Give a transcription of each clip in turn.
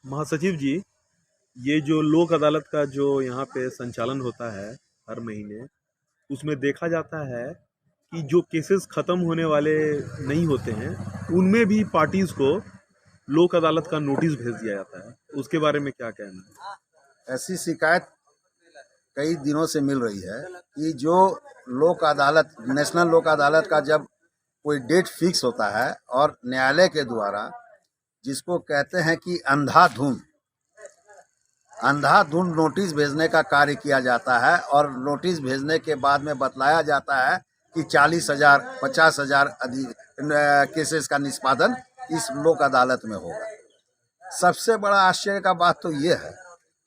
महासचिव जी, ये जो लोक अदालत का जो यहाँ पे संचालन होता है हर महीने, उसमें देखा जाता है कि जो केसेस खत्म होने वाले नहीं होते हैं, उनमें भी पार्टीज को लोक अदालत का नोटिस भेज दिया जाता है। उसके बारे में क्या कहना है? ऐसी शिकायत कई दिनों से मिल रही है कि जो लोक अदालत, नेशनल लोक अदालत का जब कोई डेट फिक्स होता है और न्यायालय के द्वारा जिसको कहते हैं कि अंधाधुंध नोटिस भेजने का कार्य किया जाता है और नोटिस भेजने के बाद में बतलाया जाता है कि 40,000 50,000 केसेस का निष्पादन इस लोक अदालत में होगा। सबसे बड़ा आश्चर्य का बात तो ये है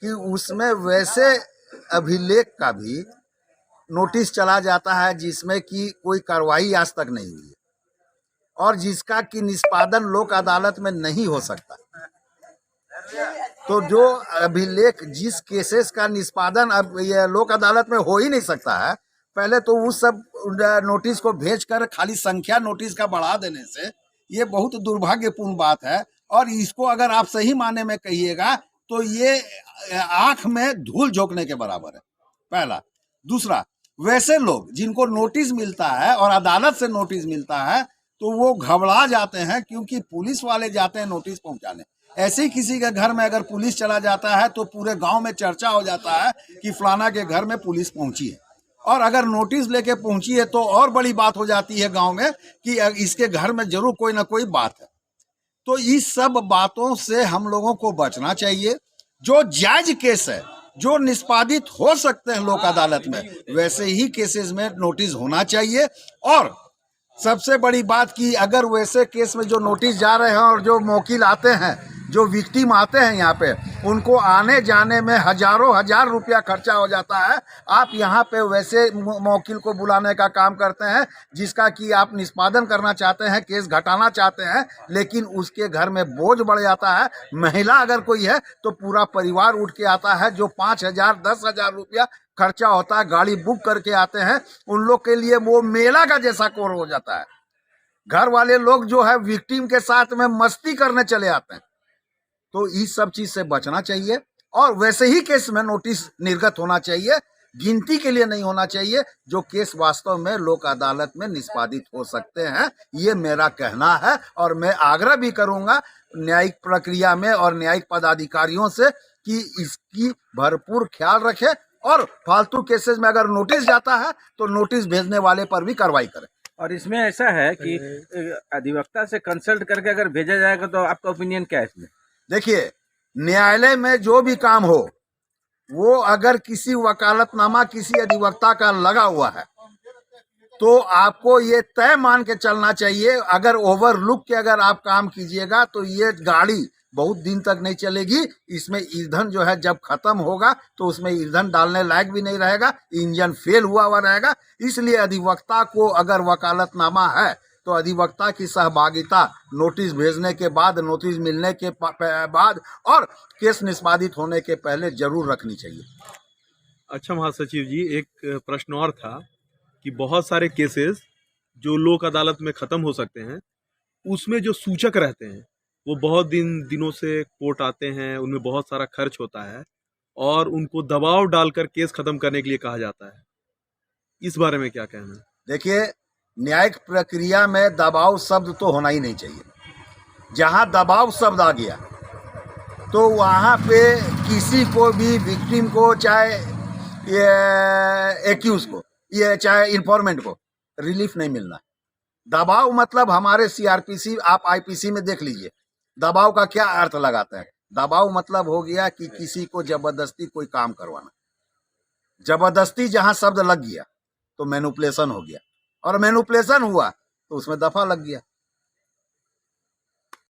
कि उसमें वैसे अभिलेख का भी नोटिस चला जाता है जिसमें कि कोई कार्रवाई आज तक नहीं हुई है और जिसका कि निष्पादन लोक अदालत में नहीं हो सकता। तो जो अभिलेख, जिस केसेस का निष्पादन अब ये लोक अदालत में हो ही नहीं सकता है, पहले तो उस सब नोटिस को भेजकर खाली संख्या नोटिस का बढ़ा देने से ये बहुत दुर्भाग्यपूर्ण बात है। और इसको अगर आप सही माने में कहिएगा तो ये आंख में धूल झोंकने के बराबर है, पहला। दूसरा, वैसे लोग जिनको नोटिस मिलता है और अदालत से नोटिस मिलता है तो वो घबरा जाते हैं, क्योंकि पुलिस वाले जाते हैं नोटिस पहुंचाने। ऐसे ही किसी के घर में अगर पुलिस चला जाता है तो पूरे गांव में चर्चा हो जाता है कि फलाना के घर में पुलिस पहुंची है, और अगर नोटिस लेके पहुंची है तो और बड़ी बात हो जाती है गांव में कि इसके घर में जरूर कोई ना कोई बात है। तो इस सब बातों से हम लोगों को बचना चाहिए। जो जायज केस है, जो निष्पादित हो सकते हैं लोक अदालत में, वैसे ही केसेस में नोटिस होना चाहिए। और सबसे बड़ी बात कि अगर वैसे केस में जो नोटिस जा रहे हैं और जो वकील आते हैं, जो विक्टिम आते हैं यहाँ पे, उनको आने जाने में हजारों हजार रुपया खर्चा हो जाता है। आप यहाँ पे वैसे वकील को बुलाने का काम करते हैं जिसका कि आप निष्पादन करना चाहते हैं, केस घटाना चाहते हैं, लेकिन उसके घर में बोझ बढ़ जाता है। महिला अगर कोई है तो पूरा परिवार उठ के आता है, जो 5,000 10,000 रुपया खर्चा होता है, गाड़ी बुक करके आते हैं, उन लोग के लिए वो मेला का जैसा कोर हो जाता है। घर वाले लोग जो है विक्टिम के साथ में मस्ती करने चले आते हैं। तो इस सब चीज से बचना चाहिए और वैसे ही केस में नोटिस निर्गत होना चाहिए, गिनती के लिए नहीं होना चाहिए, जो केस वास्तव में लोक अदालत में निष्पादित हो सकते हैं। ये मेरा कहना है और मैं आग्रह भी करूंगा न्यायिक प्रक्रिया में और न्यायिक पदाधिकारियों से कि इसकी भरपूर ख्याल रखें और फालतू केसेस में अगर नोटिस जाता है तो नोटिस भेजने वाले पर भी कार्रवाई करें। और इसमें ऐसा है कि अधिवक्ता से कंसल्ट करके अगर भेजा जाएगा तो आपका ओपिनियन क्या है इसमें? देखिए, न्यायालय में जो भी काम हो, वो अगर किसी वकालतनामा किसी अधिवक्ता का लगा हुआ है तो आपको ये तय मान के चलना चाहिए। अगर ओवरलुक के अगर आप काम कीजिएगा तो ये गाड़ी बहुत दिन तक नहीं चलेगी। इसमें ईंधन जो है जब खत्म होगा तो उसमें ईंधन डालने लायक भी नहीं रहेगा, इंजन फेल हुआ रहेगा। इसलिए अधिवक्ता को अगर वकालतनामा है तो अधिवक्ता की सहभागिता नोटिस भेजने के बाद, नोटिस मिलने के बाद और केस निष्पादित होने के पहले जरूर रखनी चाहिए। अच्छा महासचिव जी, एक प्रश्न और था कि बहुत सारे केसेस जो लोक अदालत में खत्म हो सकते हैं, उसमें जो सूचक रहते हैं वो बहुत दिनों से कोर्ट आते हैं, उनमें बहुत सारा खर्च होता है और उनको दबाव डालकर केस खत्म करने के लिए कहा जाता है। इस बारे में क्या कहना है? देखिए, न्यायिक प्रक्रिया में दबाव शब्द तो होना ही नहीं चाहिए। जहां दबाव शब्द आ गया तो वहां पे किसी को भी, विक्टिम को, चाहे एक्यूज को, ये चाहे इन्फॉर्मेंट को, रिलीफ नहीं मिलना। दबाव मतलब हमारे सीआरपीसी, आप आईपीसी में देख लीजिए, दबाव का क्या अर्थ लगाते हैं। दबाव मतलब हो गया कि किसी को जबरदस्ती कोई काम करवाना। जबरदस्ती जहां शब्द लग गया तो मैनिपुलेशन हो गया, और मैनिपुलेशन हुआ तो उसमें दफा लग गया।